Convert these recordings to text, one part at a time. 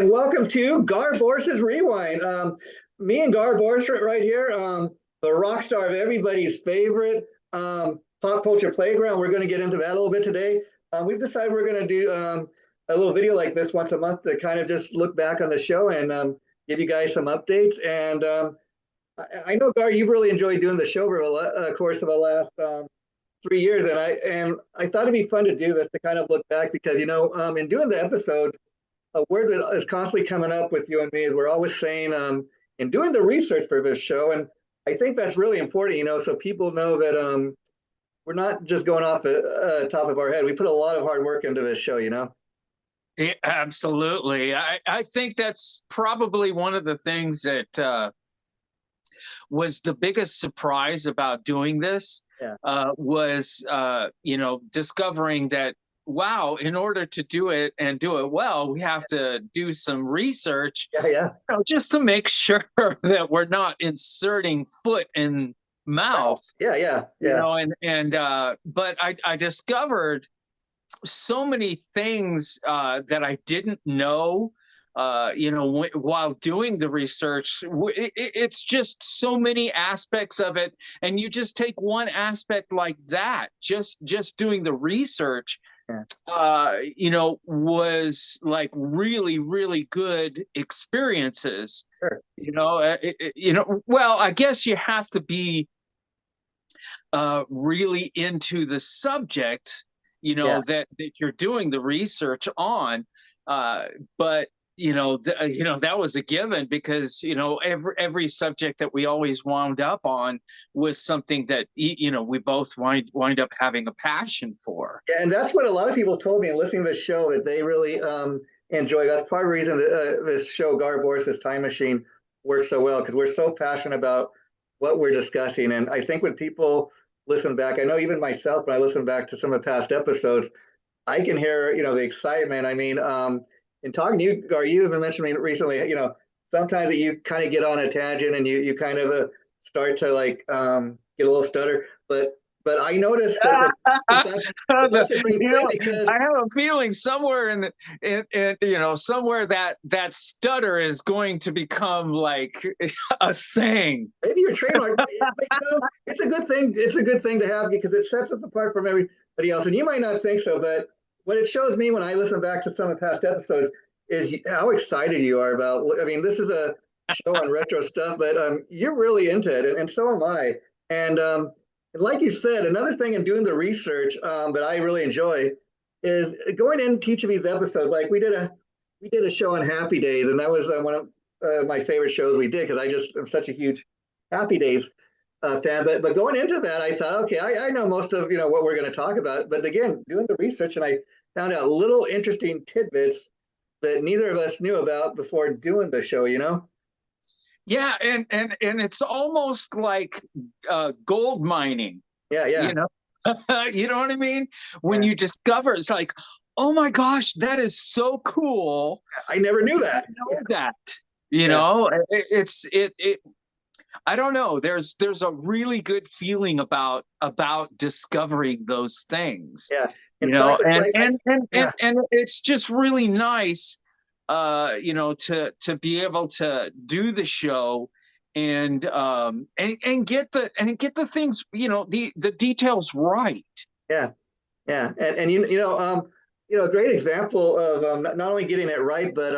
and welcome to Gar Borras' Rewind. Me and Gar Borras right here, the rock star of everybody's favorite pop culture playground. We're going to get into that a little bit today. We've decided we're going to do a little video like this once a month to kind of just look back on the show and give you guys some updates. And I know, Gar, you've really enjoyed doing the show over the course of the last 3 years, and I thought it'd be fun to do this to kind of look back because in doing the episodes, a word that is constantly coming up with you and me is we're always saying in doing the research for this show, and I think that's really important, so people know that we're not just going off the top of our head. We put a lot of hard work into this show. Yeah, absolutely. I think that's probably one of the things that was the biggest surprise about doing this. Yeah. Was discovering that, wow, in order to do it and do it well, we have to do some research, Yeah. just to make sure that we're not inserting foot in mouth. Yeah. But I discovered so many things that I didn't know. While doing the research, it's just so many aspects of it, and you just take one aspect like that, just doing the research, was like really, really good experiences. Sure. Well, I guess you have to be really into the subject, that you're doing the research on, but that was a given because every subject that we always wound up on was something that we both wind up having a passion for. Yeah, and that's what a lot of people told me in listening to this show that they really enjoy. That's part of the reason that this show, Gar Borras' Time Machine, works so well because we're so passionate about what we're discussing. And I think when people listen back, I know even myself, when I listen back to some of the past episodes, I can hear the excitement. I mean, in talking to you, Gar, you have been mentioning recently, sometimes that you kind of get on a tangent and you kind of start to get a little stutter. But I noticed that's a great thing because I have a feeling somewhere somewhere that stutter is going to become like a thing. Maybe your trademark. It's a good thing. It's a good thing to have because it sets us apart from everybody else. And you might not think so, but what it shows me when I listen back to some of the past episodes is how excited you are about. I mean, this is a show on retro stuff, but you're really into it, and so am I. And like you said, another thing in doing the research that I really enjoy is going into each of these episodes. Like we did a show on Happy Days, and that was one of my favorite shows we did because I just am such a huge Happy Days fan. But going into that, I thought, okay, I know most of what we're going to talk about. But again, doing the research, and I found out little interesting tidbits that neither of us knew about before doing the show. Yeah, and it's almost like gold mining. Yeah. You know what I mean? When you discover, it's like, oh my gosh, that is so cool. I never knew that. I don't know. There's a really good feeling about discovering those things. Yeah. And it's just really nice, to be able to do the show and get the things, the details right. Yeah. And a great example of not only getting it right, but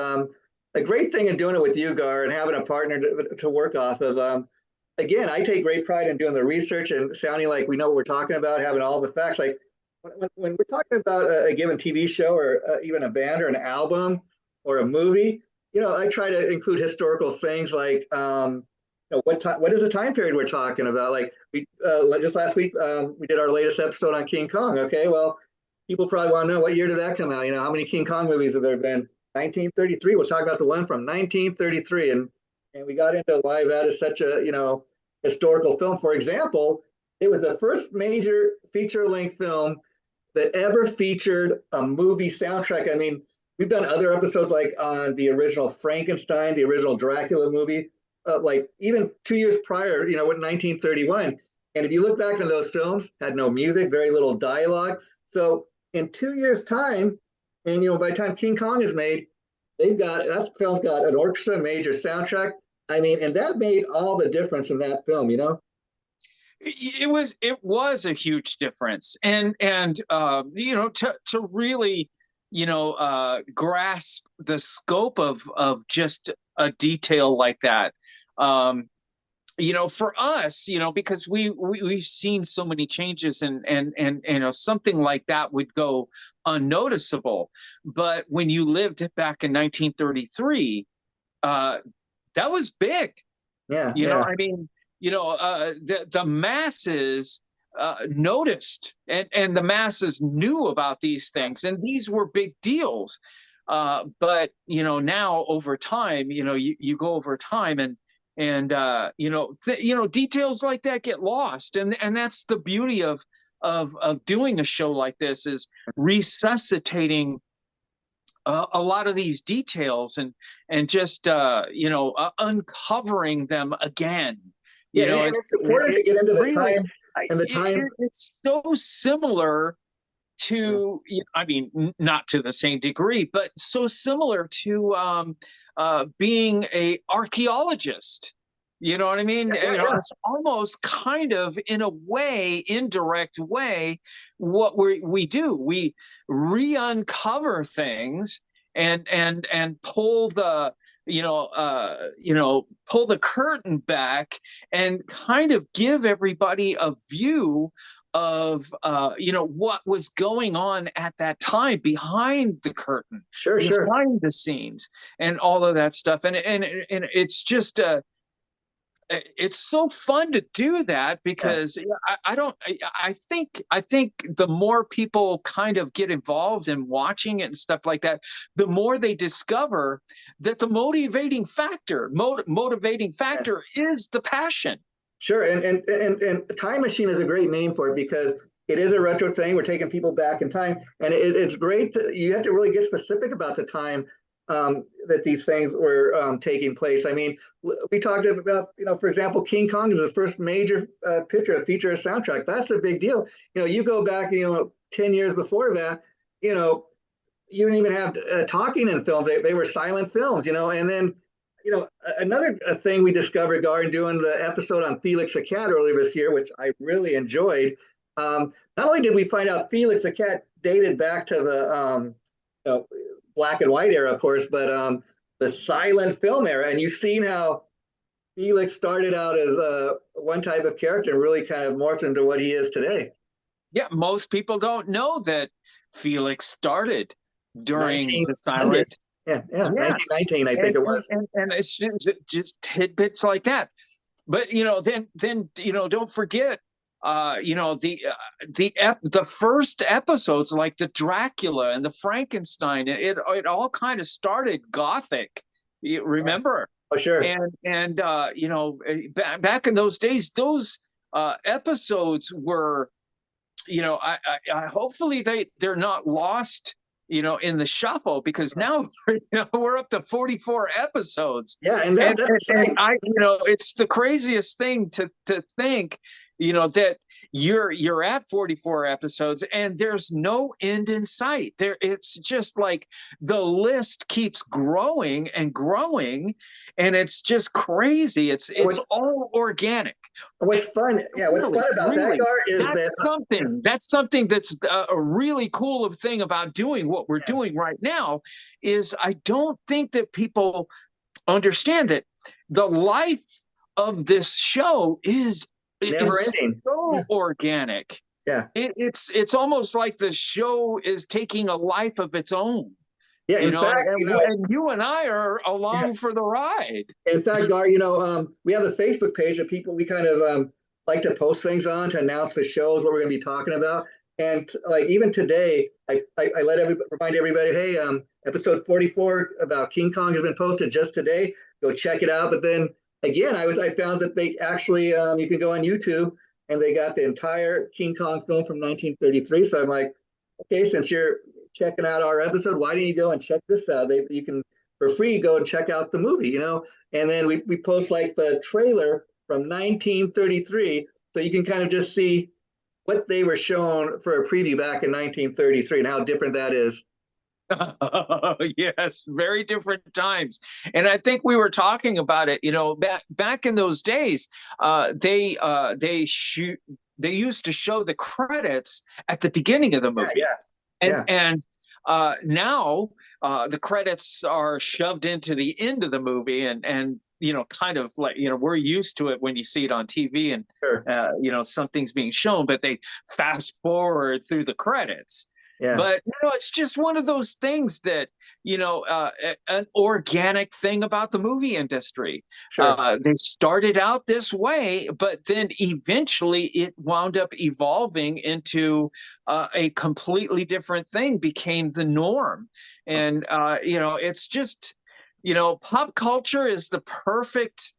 a great thing in doing it with you, Gar, and having a partner to work off of. Again, I take great pride in doing the research and sounding like we know what we're talking about, having all the facts. Like when we're talking about a given TV show or even a band or an album or a movie, I try to include historical things like what is the time period we're talking about? Like we just last week we did our latest episode on King Kong. Okay, well, people probably want to know what year did that come out? How many King Kong movies have there been? 1933. We'll talk about the one from 1933, and we got into why that is such a historical film. For example, it was the first major feature-length film that ever featured a movie soundtrack. I mean, we've done other episodes like on the original Frankenstein, the original Dracula movie, like even 2 years prior, with 1931. And if you look back into those films, had no music, very little dialogue. So in 2 years' time, and by the time King Kong is made, that film's got an orchestra, major soundtrack. I mean, and that made all the difference in that film, you know? It was a huge difference, and to really grasp the scope of just a detail like that. um for us, because we've seen so many changes, and something like that would go unnoticeable. But when you lived back in 1933, uh that was big. Yeah, yeah, I mean, the masses noticed, and the masses knew about these things, and these were big deals. But now over time, you go over time, and details like that get lost, and that's the beauty of doing a show like this, is resuscitating a lot of these details, and just uncovering them again. yeah. And It's it's important to get into the really, time and the time. it's so similar to, I mean, not to the same degree, but so similar to being a archaeologist. You know what I mean? Yeah, yeah, yeah. It's almost kind of, in a way, indirect way, what we do. We re-uncover things, and pull the pull the curtain back, and kind of give everybody a view of what was going on at that time, behind the curtain, Sure, sure. behind the scenes, and all of that stuff. And it's just it's so fun to do that, Yeah, because I don't I think the more people kind of get involved in watching it and stuff like that, the more they discover that the motivating yeah. factor is the passion. Sure. And Time Machine is a great name for it because it is a retro thing. We're taking people back in time, and it's great. You have to really get specific about the time that these things were taking place. I mean, we talked about, for example, King Kong is the first major picture, a feature, a soundtrack. That's a big deal. You go back, 10 years before that, you know, you didn't even have talking in films. They were silent films, and then, another thing we discovered, Gar, in doing the episode on Felix the Cat earlier this year, which I really enjoyed. Not only did we find out Felix the Cat dated back to the black and white era, of course, but the silent film era, and you've seen how Felix started out as one type of character and really kind of morphed into what he is today. Yeah, most people don't know that Felix started during the 1900. silent. Yeah, yeah, Yeah, 1919, I think and it and was. and, and it's just tidbits like that. But then don't forget, the first episodes, like the Dracula and the Frankenstein. It all kind of started gothic. You Yeah. remember? Oh, sure. Back in those days, those episodes were, I hopefully they're not lost, in the shuffle, because now we're up to 44 episodes. Yeah, and and, that's and, the and thing. I it's the craziest thing to think, that you're at 44 episodes, and there's no end in sight. It's just like the list keeps growing and growing, and it's just crazy. It's What's all organic. what's fun? Yeah, what's Really, fun about that, really, Gar, is that that's something that's a really cool thing about doing what we're yeah, doing right now. Is I don't think that people understand that the life of this show never is ending. Yeah, so organic. yeah, It's almost like the show is taking a life of its own, yeah. In and, fact, and, and you and I are yeah. along for the ride. In fact, Gar, we have a Facebook page that people we kind of like to post things on to announce the shows, what we're going to be talking about. And like even today, I let remind everybody, hey, episode 44 about King Kong has been posted just today. Go check it out. But then again, I found that they actually you can go on YouTube and they got the entire King Kong film from 1933. So I'm like, okay, since you're checking out our episode, why didn't you go and check this out? You can for free go and check out the movie. And then we post like the trailer from 1933, so you can kind of just see what they were shown for a preview back in 1933 and how different that is. Yes, very different times. And I think we were talking about it, back in those days, they used to show the credits at the beginning of the Yeah, movie. yeah, And yeah, now the credits are shoved into the end of the movie, and kind of like, we're used to it when you see it on TV, and sure, something's being shown, but they fast forward through the credits. yeah, But it's just one of those things that, an organic thing about the movie industry. sure. They started out this way, but then eventually it wound up evolving into a completely different thing, became the norm. And it's just, pop culture is the perfect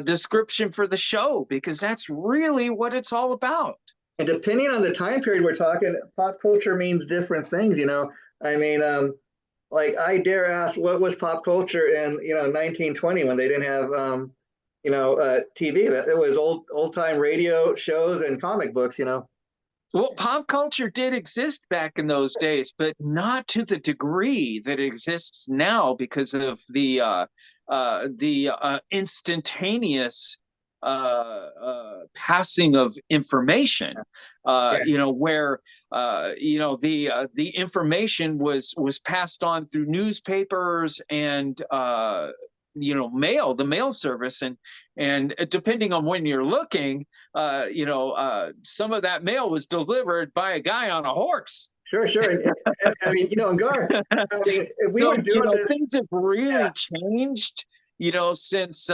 description for the show, because that's really what it's all about. And depending on the time period we're talking, pop culture means different things. I mean, like I dare ask, what was pop culture in 1920 when they didn't have TV? It was old time radio shows and comic books. Well, pop culture did exist back in those days, but not to the degree that it exists now, because of the instantaneous passing of information. Yeah, Where the information was passed on through newspapers and the mail service, and depending on when you're looking, some of that mail was delivered by a guy on a horse. sure, sure. I mean, and Gar, I mean, if we were So, doing this, things have yeah, really changed, since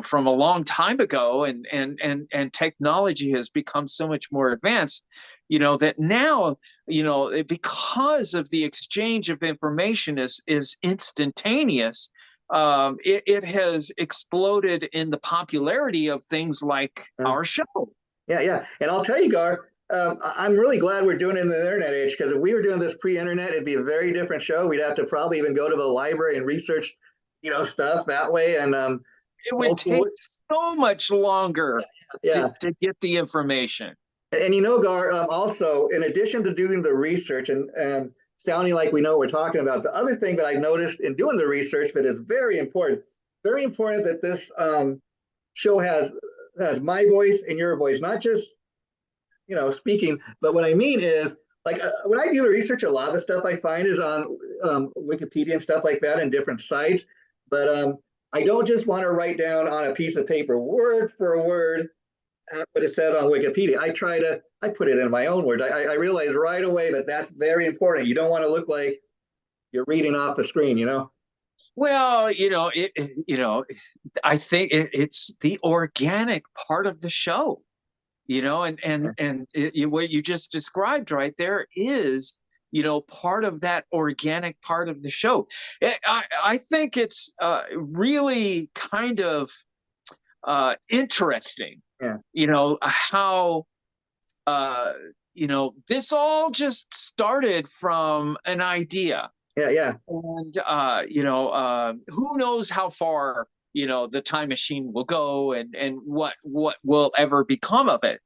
from a long time ago, and technology has become so much more advanced, that now, because of the exchange of information is instantaneous. It has exploded in the popularity of things like uh, our show. yeah, yeah. And I'll tell you, Gar, I'm really glad we're doing it in the internet age, because if we were doing this pre-internet, it'd be a very different show. We'd have to probably even go to the library and research, stuff that way. And It would old school, take so much longer yeah. to get the information. And Gar, also, in addition to doing the research and sounding like we know what we're talking about, the other thing that I noticed in doing the research that is very important that this show has my voice and your voice, not just speaking. But what I mean is, like, when I do the research, a lot of the stuff I find is on Wikipedia and stuff like that and different sites. But I don't just want to write down on a piece of paper, word for word, what it says on Wikipedia. I put it in my own words. I realize right away that that's very important. You don't want to look like you're reading off the screen. Well, I think it's the organic part of the show, what you just described right there is, part of that organic part of the show. I think it's really kind of interesting, Yeah, how this all just started from an idea. yeah, yeah, And who knows how far the time machine will go, and what will ever become of it.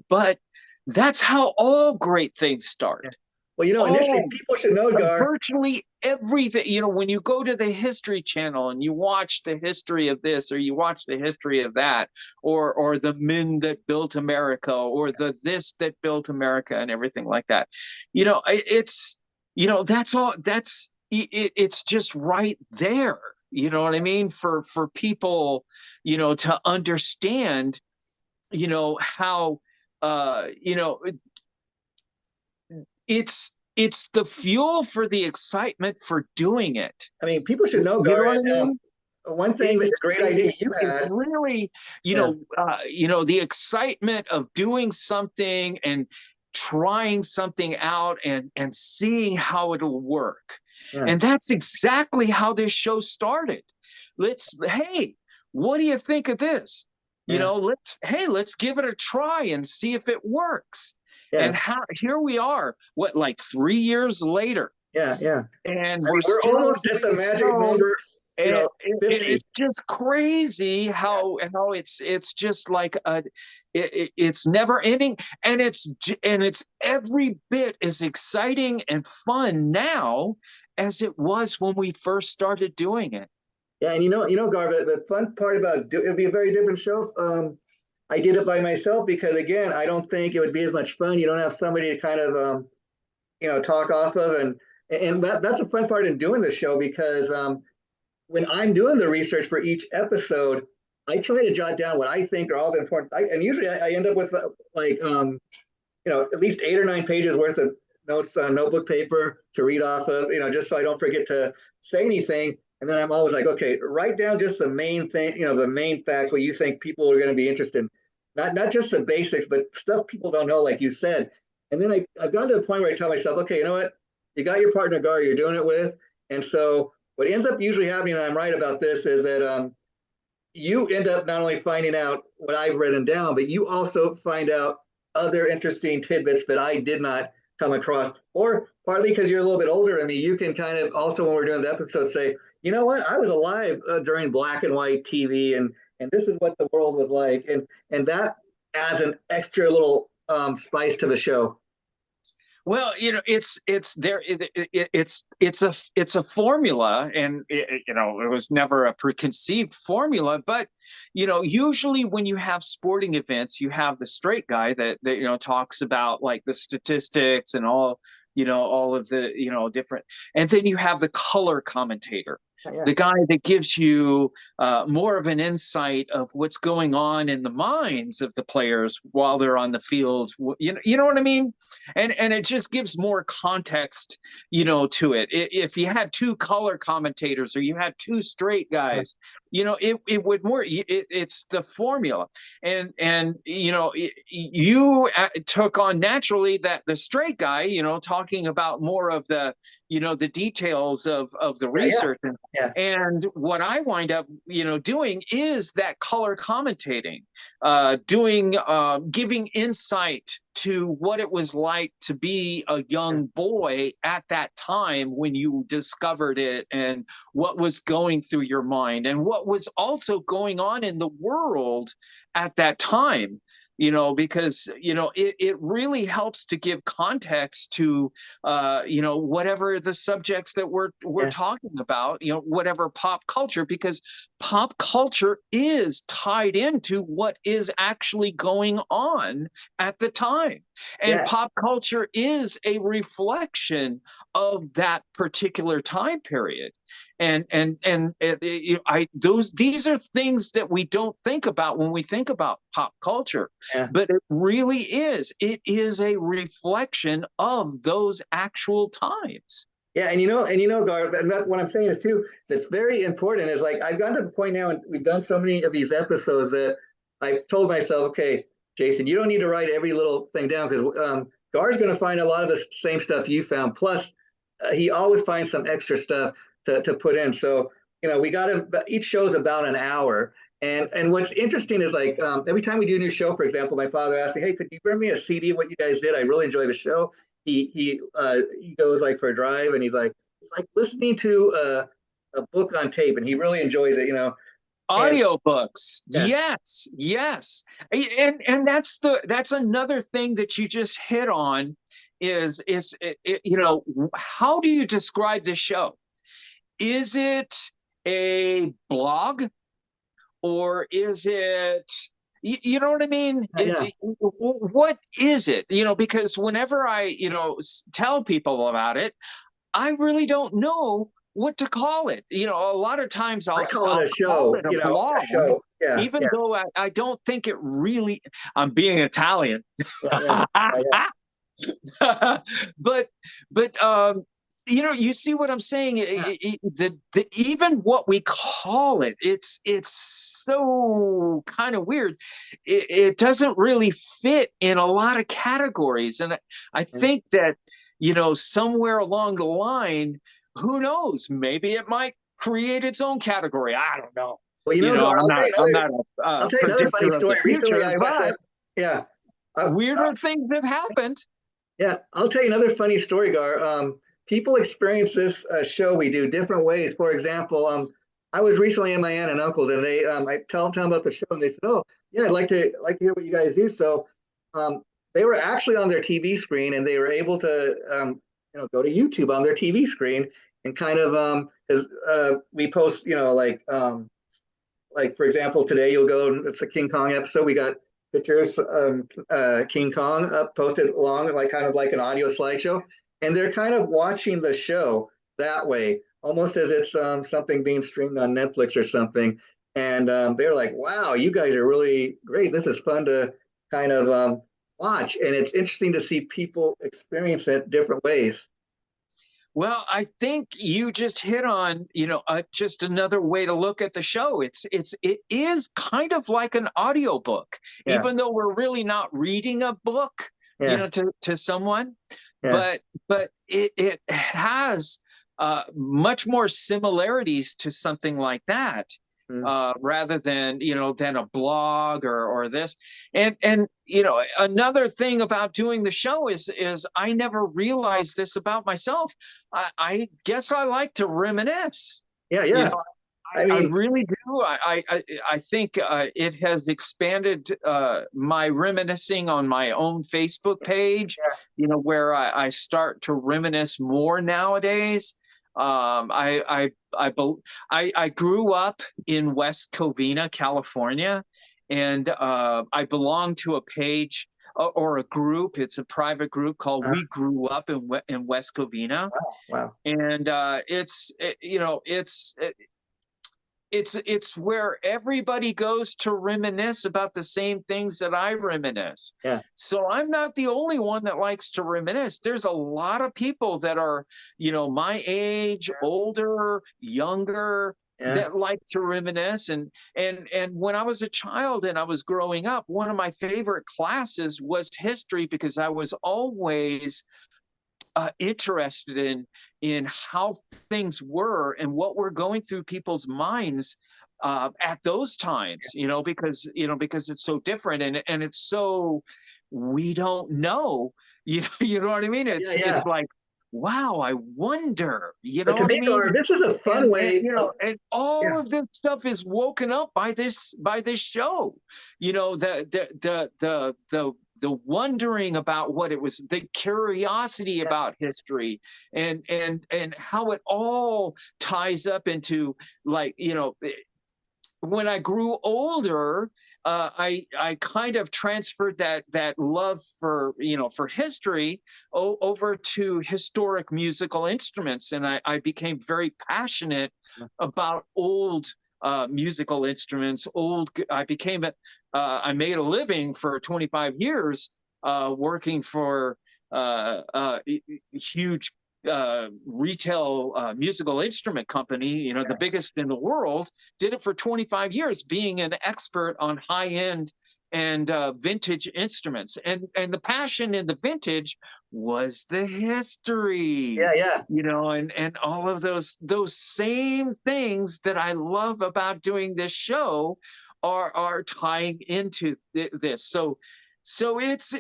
But that's how all great things yeah. start. Well, initially Oh, people should know, Gar. virtually everything, when you go to the History Channel and you watch the history of this, or you watch the history of that, or the men that built America, or the this that built America, and everything like that, it's that's all. It's just right there. You know what I mean? For people, to understand, how it's the fuel for the excitement for doing it. I mean, people should know, You know Gar. what I And mean? one thing, a great idea you It's had. really, Yeah, the excitement of doing something and trying something out, and seeing how it'll work. yeah, And that's exactly how this show started. Hey, what do you think of this? yeah, Let's give it a try and see if it works. yeah, And here we are, like 3 years later, yeah, yeah. and I we're mean, we're still almost at doing the the magic show. number. And, and 50. it's just crazy Yeah. how it's just like it's never ending, and it's every bit as exciting and fun now as it was when we first started doing it. Yeah, and Gar, the fun part about it'd be a very different show. I did it by myself because again, I don't think it would be as much fun. You don't have somebody to kind of talk off of, and that's a fun part in doing the show because when I'm doing the research for each episode, I try to jot down what I think are all the important. And usually I end up with like at least 8 or 9 pages worth of notes on notebook paper to read off of, just so I don't forget to say anything. And then I'm always like, okay, write down just the main thing, the main facts, what you think people are going to be interested in. Not just the basics, but stuff people don't know, like you said. And then I've gotten to the point where I tell myself, okay, you know what? You got your partner, Gar, you're doing it with. And so what ends up usually happening, and I'm right about this, is that you end up not only finding out what I've written down, but you also find out other interesting tidbits that I did not come across. Or partly because you're a little bit older than me, you can kind of also, when we're doing the episode, say, you know what, I was alive during black and white TV, and this is what the world was like, and that adds an extra little spice to the show. Well, it's there. It's a formula, and it was never a preconceived formula. But usually when you have sporting events, you have the straight guy that talks about like the statistics and all of the different, and then you have the color commentator, Yeah, the guy that gives you more of an insight of what's going on in the minds of the players while they're on the field. You know what I mean? And it just gives more context, to it. If you had two color commentators or you had two straight guys, it would more. It's the formula, and you took on naturally that the straight guy, talking about more of the the details of the yeah, yeah, research. yeah. And what I wind up doing is that color commentating, doing giving insight to what it was like to be a young boy at that time when you discovered it, and what was going through your mind and what was also going on in the world at that time. Because it really helps to give context to whatever the subjects that we're Yeah. talking about, whatever pop culture, because pop culture is tied into what is actually going on at the time. And Yeah. pop culture is a reflection of that particular time period. These are things that we don't think about when we think about pop culture, Yeah. but it really is. It is a reflection of those actual times. Yeah, Gar, and what I'm saying is too, that's very important. Is like I've gotten to the point now, and we've done so many of these episodes that I've told myself, okay, Jason, you don't need to write every little thing down because Gar's going to find a lot of the same stuff you found. Plus, he always finds some extra stuff to put in. So we got him. Each show's about an hour, and what's interesting is like every time we do a new show, for example, my father asked me, hey, could you bring me a CD of what you guys did? I really enjoy the show. He goes like for a drive and he's like it's like listening to a book on tape and he really enjoys it, and Audiobooks, yeah, yes. And that's another thing that you just hit on, is how do you describe the show? Is it a blog, or is it, you know what I mean? yeah, What is it? Because whenever I tell people about it, I really don't know what to call it. A lot of times I call it I'll a call show, it a a blog, show, yeah, even yeah, though I don't think it really. I'm being Italian. yeah, yeah, yeah, but you see what I'm saying? yeah, The even what we call it, it's so kind of weird. It doesn't really fit in a lot of categories, and I yeah. think that somewhere along the line, who knows? Maybe it might create its own category. I don't know. Well, I'm not. I'm not I'll a tell you another funny predictor of the story. Recently, future, I was but yeah, I, weirder things have happened. yeah, I'll tell you another funny story, Gar. People experience this show we do different ways. For example, I was recently in my aunt and uncle's, and they I tell them about the show, and they said, "Oh, yeah, I'd like to hear what you guys do." So, um, they were actually on their TV screen, and they were able to go to YouTube on their TV screen and kind of because we post like for example today you'll go, it's a King Kong episode, we got pictures King Kong up posted along like kind of like an audio slideshow, and they're kind of watching the show that way almost as it's something being streamed on Netflix or something, and they're like, wow, you guys are really great, this is fun to kind of watch, and it's interesting to see people experience it different ways. Well, I think you just hit on, just another way to look at the show. It is kind of like an audiobook, Yeah, even though we're really not reading a book, yeah, to someone, yeah. but it has much more similarities to something like that. Mm. Rather than than a blog or this, and another thing about doing the show is I never realized this about myself. I guess I like to reminisce. Yeah, You yeah. know, I I mean, really do. I think it has expanded my reminiscing on my own Facebook page. yeah, Where I start to reminisce more nowadays. I grew up in West Covina, California, and I belong to a page or a group. It's a private group called uh, We Grew Up in West Covina, wow, wow. and it's where everybody goes to reminisce about the same things that I reminisce. Yeah, So I'm not the only one that likes to reminisce. There's a lot of people that are, my age, older, younger, yeah, that like to reminisce. And when I was a child and I was growing up, one of my favorite classes was history because I was always interested in how things were and what were going through people's minds at those times, because it's so different and it's so we don't know, you know what I mean? yeah, It's yeah. like, wow, I wonder, you But know to what I me, mean? Gar, this is a fun And way of, and all yeah, of this stuff is woken up by this show. The wondering about what it was, the curiosity yeah, about history, and how it all ties up into, like, when I grew older, I kind of transferred that love for history over to historic musical instruments, and I became very passionate about old musical instruments. I made a living for 25 years working for huge retail musical instrument company, the biggest in the world. Did it for 25 years, being an expert on high end and vintage instruments. And the passion in the vintage was the history, yeah, yeah. and all of those same things that I love about doing this show are tying into this. So it's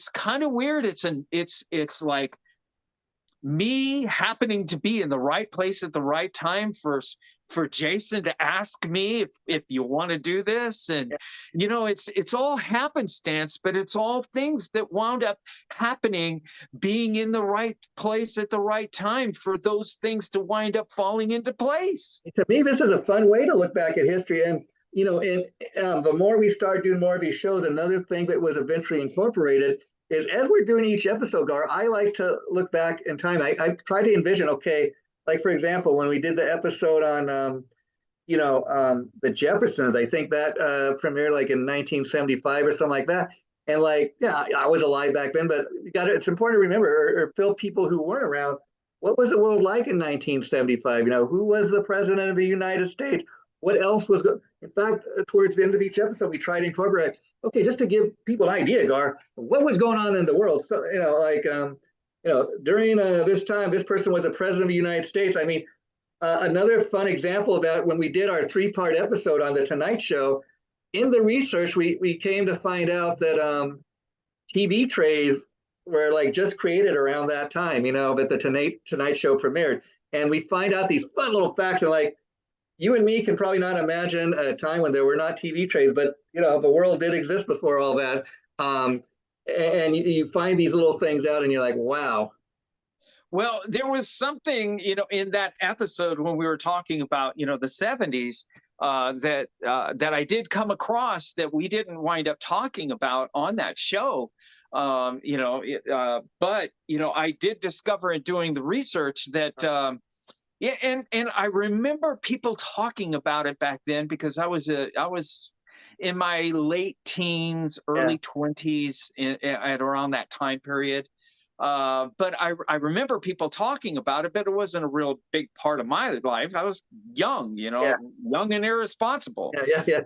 kind of weird. It's like me happening to be in the right place at the right time for Jason to ask me if you want to do this. And it's all happenstance, but it's all things that wound up happening, being in the right place at the right time for those things to wind up falling into place. To me, this is a fun way to look back at history. And, and the more we start doing more of these shows, another thing that was eventually incorporated is as we're doing each episode, Gar, I like to look back in time. I try to envision, okay, like for example, when we did the episode on, the Jeffersons, I think that premiered like in 1975 or something like that. And like, yeah, I was alive back then, but it's important to remember or fill people who weren't around. What was the world like in 1975? Who was the president of the United States? What else was going? In fact, towards the end of each episode, we tried to incorporate. Okay, just to give people an idea, Gar, what was going on in the world. So like during this time, this person was the president of the United States. I mean, another fun example of that when we did our three-part episode on the Tonight Show. In the research, we came to find out that TV trays were like just created around that time, that the Tonight Show premiered. and we find out these fun little facts. And like you and me can probably not imagine a time when there were not TV trays, but the world did exist before all that. Um, and you find these little things out, and you're like, wow. Well, there was something, in that episode when we were talking about, the 70s, that I did come across that we didn't wind up talking about on that show. But I did discover in doing the research that yeah, and I remember people talking about it back then because I was in my late teens, Yeah, early 20s, at around that time period. But I remember people talking about it, but it wasn't a real big part of my life. I was young, yeah, young and irresponsible. yeah, yeah, yeah.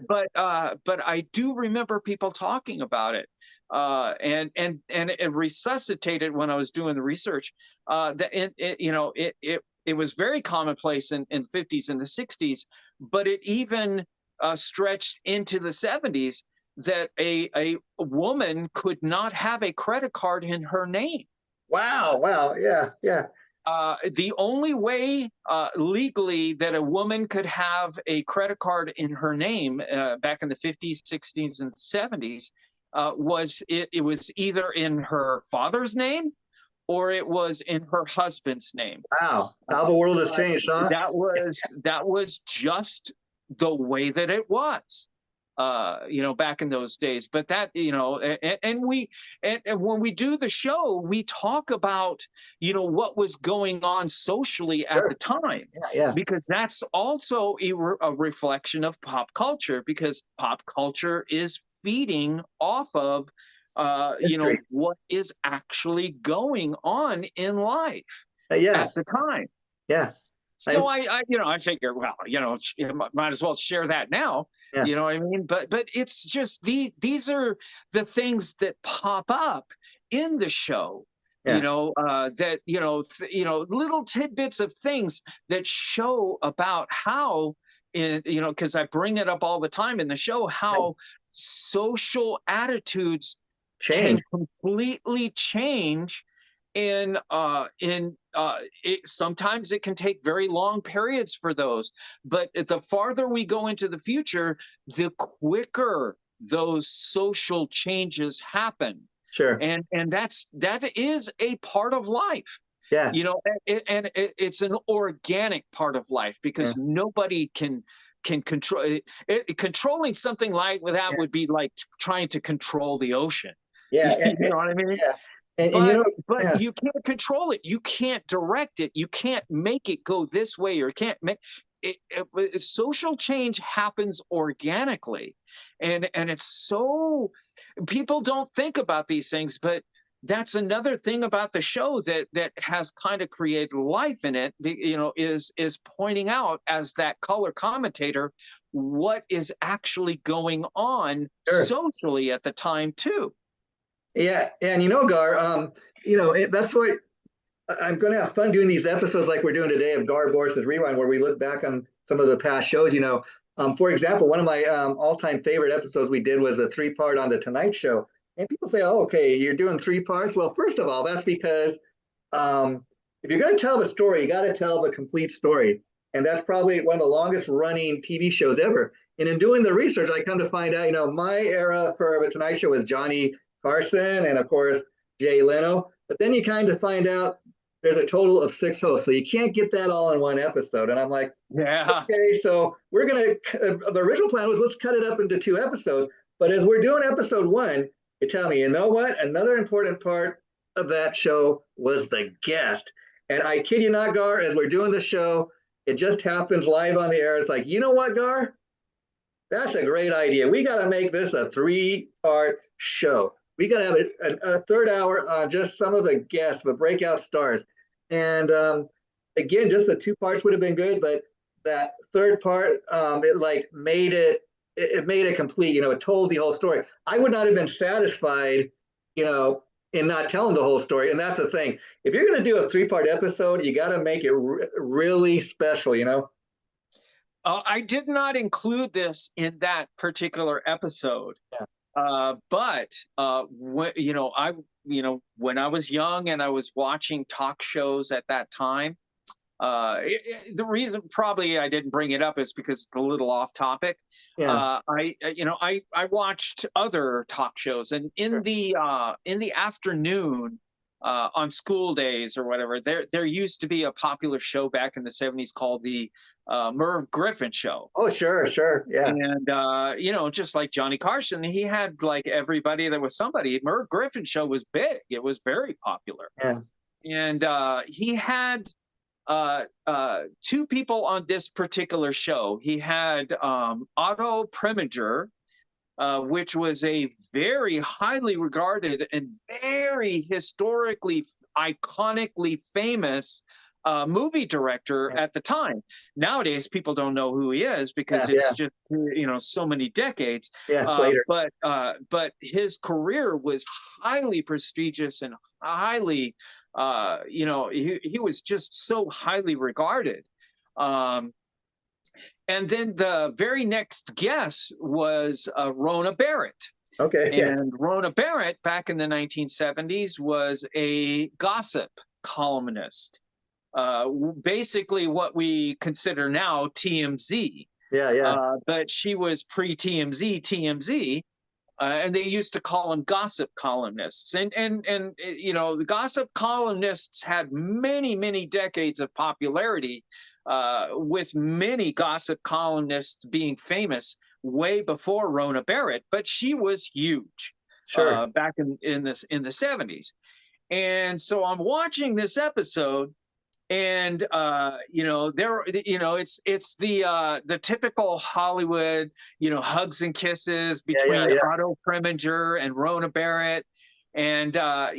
But I do remember people talking about it, and it resuscitated when I was doing the research. That it was very commonplace in the 50s and the 60s, but it even stretched into the 70s that a woman could not have a credit card in her name. Wow, wow, yeah, yeah, The only way legally that a woman could have a credit card in her name back in the 50s, 60s, and 70s it was either in her father's name or it was in her husband's name. wow. How the world has But changed, huh? that was just the way that it was, back in those days. But that, and when we do the show, we talk about, what was going on socially at the Sure. time, Yeah, yeah. because that's also a reflection of pop culture, because pop culture is feeding off of, History. what is actually going on in life Yeah, at the time. yeah. So I I figure, well, might as well share that now. yeah, You know what I mean? But it's just these are the things that pop up in the show. yeah. That little tidbits of things that show about how, because I bring it up all the time in the show, Yeah. how social attitudes can Change. completely change sometimes it can take very long periods for those, but the farther we go into the future, the quicker those social changes happen. Sure. And that is a part of life, Yeah, it's an organic part of life, yeah, because nobody can control it. Controlling something like that yeah, would be like trying to control the ocean. yeah, You know what I mean? yeah. And But yeah, you can't control it. You can't direct it. You can't make it go this way, or can't make social change happens organically, and it's so people don't think about these things, but that's another thing about the show that has kind of created life in it. Is pointing out, as that color commentator, what is actually going on sure. socially at the time too. Yeah, and Gar, that's what I'm going to have fun doing these episodes like we're doing today of Gar Borras' Rewind, where we look back on some of the past shows. For example, one of my all-time favorite episodes we did was a three-part on the Tonight Show. And people say, "Oh, okay, you're doing three parts." Well, first of all, that's because if you're going to tell the story, you got to tell the complete story, and that's probably one of the longest-running TV shows ever. And in doing the research, I come to find out, my era for the Tonight Show was Johnny Carson and, of course, Jay Leno. But then you kind of find out there's a total of 6 hosts, so you can't get that all in one episode. And I'm like, Yeah. okay, so we're gonna. The original plan was let's cut it up into 2 episodes. But as we're doing episode one, you tell me, you know what? Another important part of that show was the guest. And I kid you not, Gar, as we're doing the show, it just happens live on the air. It's like, you know what, Gar? That's a great idea. We got to make this a three-part show. We got to have a third hour on just some of the guests, the breakout stars. And again, just the 2 parts would have been good, but that third part, it like it made it complete. It told the whole story. I would not have been satisfied, in not telling the whole story. And that's the thing. If you're going to do a 3-part episode, you got to make it really special. I did not include this in that particular episode, Yeah. but when I was young and I was watching talk shows at that time, The reason probably I didn't bring it up is because it's a little off topic. Yeah. I watched other talk shows, and Sure. in the afternoon, on school days or whatever, there used to be a popular show back in the '70s called the Merv Griffin Show. Oh, sure, sure. Yeah. And just like Johnny Carson, he had like everybody that was somebody. Merv Griffin Show was big; it was very popular, Yeah. and he had two people on this particular show. He had Otto Preminger, which was a very highly regarded and very historically, iconically famous movie director Yeah. at the time. Nowadays, people don't know who he is because Yeah. Yeah. it's just so many decades. Yeah. Later. But his career was highly prestigious and highly, he was just so highly regarded. And then the very next guest was Rona Barrett. Okay. Yeah. And Rona Barrett, back in the 1970s, was a gossip columnist, basically what we consider now TMZ. Yeah. Yeah. But she was TMZ, and they used to call them gossip columnists. And the gossip columnists had many decades of popularity, with many gossip columnists being famous way before Rona Barrett, but she was huge Sure. back in the '70s. And so I'm watching this episode, and it's the typical Hollywood, hugs and kisses Yeah. Yeah. between Yeah. Otto Preminger and Rona Barrett. And I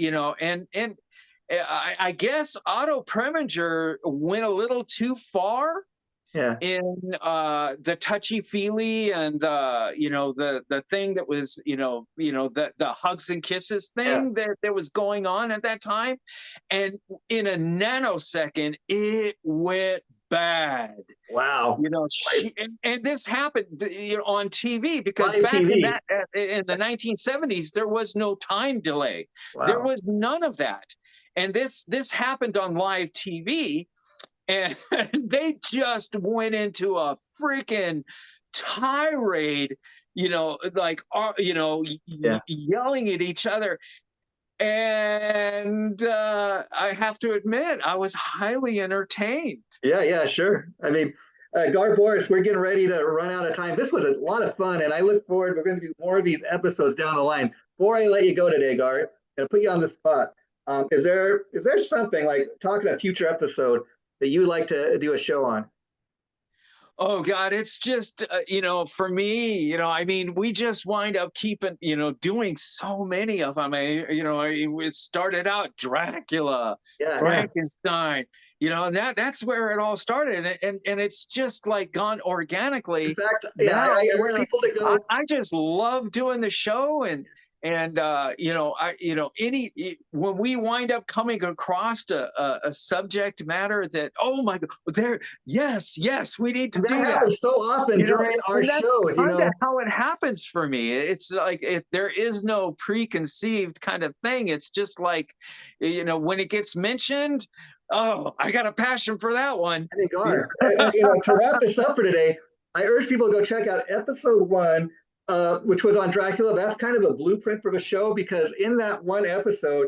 guess Otto Preminger went a little too far Yeah. in the touchy feely, and the thing that was the hugs and kisses Yeah. thing that was going on at that time, and in a nanosecond it went bad. Wow. And this happened on TV, because Live back TV. in the 1970s there was no time delay. There Wow. was none of that. And this happened on live TV, and they just went into a freaking tirade, Yeah. yelling at each other. And I have to admit, I was highly entertained. Yeah. Yeah. Sure. I mean, Gar Borras, we're getting ready to run out of time. This was a lot of fun, and I look forward. We're going to do more of these episodes down the line. Before I let you go today, Gar, I'm going to put you on the spot. Is there something like talking a future episode that you'd like to do a show on? Oh God, it's just for me, I mean, we just wind up keeping, doing so many of them. It started out Dracula, Yeah. Yeah. Frankenstein, and that's where it all started, and it's just like gone In organically. fact, yeah, Now, I urge people to go. I just love doing the show, and when we wind up coming across a subject matter that, oh my God, yes, we need to That do that. happens so often during our And that's shows, kind of how it happens for me. It's like, if there is no preconceived kind of thing, it's just like, when it gets mentioned, oh, I got a passion for that one. I think are. To wrap this up for today, I urge people to go check out episode 1, which was on Dracula. That's kind of a blueprint for the show, because in that one episode,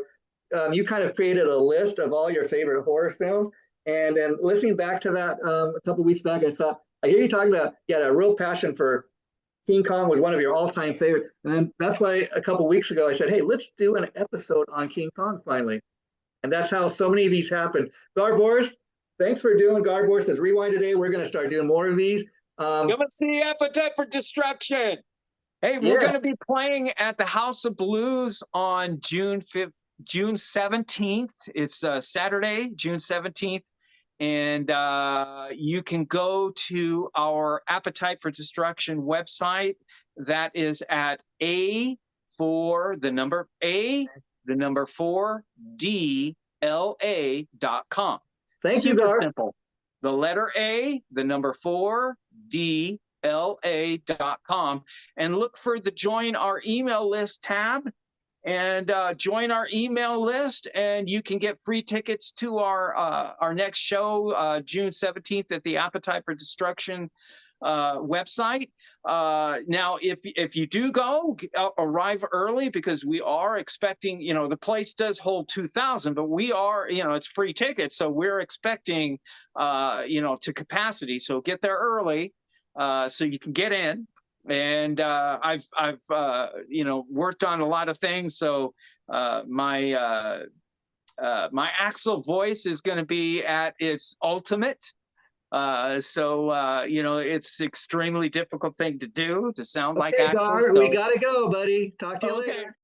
you kind of created a list of all your favorite horror films. And then listening back to that a couple weeks back, I thought, I hear you talking about you had a real passion for King Kong, was one of your all-time favorite. And then that's why a couple weeks ago I said, hey, let's do an episode on King Kong finally. And that's how so many of these happen. Gar Borras, thanks for doing Gar Borras' Rewind today. We're going to start doing more of these. Come and see Appetite for Destruction. Hey, we're going to be playing at the House of Blues on June 17th. It's Saturday, June 17th. And you can go to our Appetite for Destruction website. That is at the number 4 DLA.com. Thank you, Super Gar. simple. The letter A, the number 4 DLA.com, and look for the join our email list tab. and join our email list, and you can get free tickets to our next show, June 17th, at the Appetite for Destruction website. Now, if you do go, arrive early, because we are expecting, the place does hold 2,000, but we are, it's free tickets, so we're expecting, to capacity. So get there early, so you can get in. And I've worked on a lot of things, so my Axel voice is going to be at its ultimate. It's extremely difficult thing to do, to sound like Okay, Axel. Gar, we gotta go, buddy. Talk to you Okay. later.